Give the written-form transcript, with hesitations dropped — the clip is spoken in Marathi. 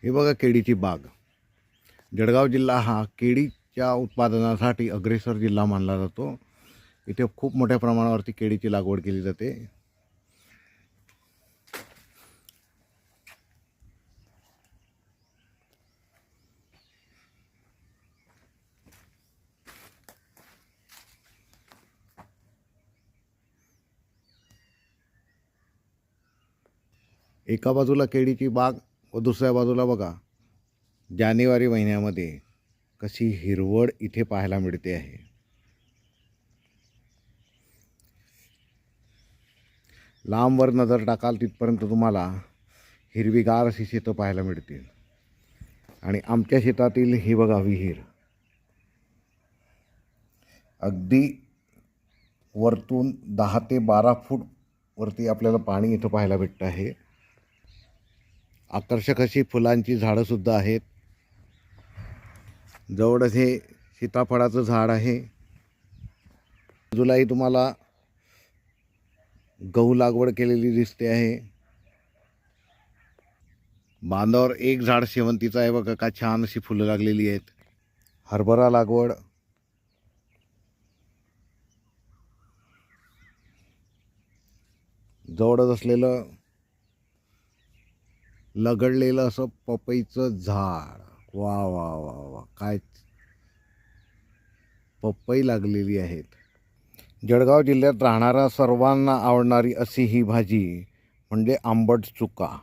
हे बघा केळीची बाग. जळगाव जिल्हा हा केळीच्या उत्पादनासाठी अग्रेसर जिल्हा मानला जातो. इथे खूप मोठ्या प्रमाणावरती केळीची लागवड केली जाते. एका बाजूला केळीची बाग व दुसऱ्या बाजूला बघा जानेवारी महिन्यामध्ये कशी हिरवळ इथे पाहायला मिळते आहे. लांबवर नजर टाकाल तिथपर्यंत तुम्हाला हिरवीगार अशी शेतं पाहायला मिळतील. आणि आमच्या शेतातील ही बघा विहीर अगदी वरतून 10 ते 12 फूट वरती आपल्याला पाणी इथं पाहायला भेटतं आहे. आकर्षक अशी फुलांची झाडंसुद्धा आहेत. जवळच हे सीताफळाचं झाड आहे. बाजूलाही तुम्हाला गहू लागवड केलेली दिसते आहे. बांधावर एक झाड शेवंतीचं आहे बघा, का छान अशी फुलं लागलेली आहेत. हरभरा लागवड, जवळच असलेलं लगडलेलं असं पपईचं झाड. वा वा वा वा, काय पपई लागलेली आहेत. जळगाव जिल्ह्यात राहणारा सर्वांना आवडणारी अशी ही भाजी म्हणजे आंबट चुका.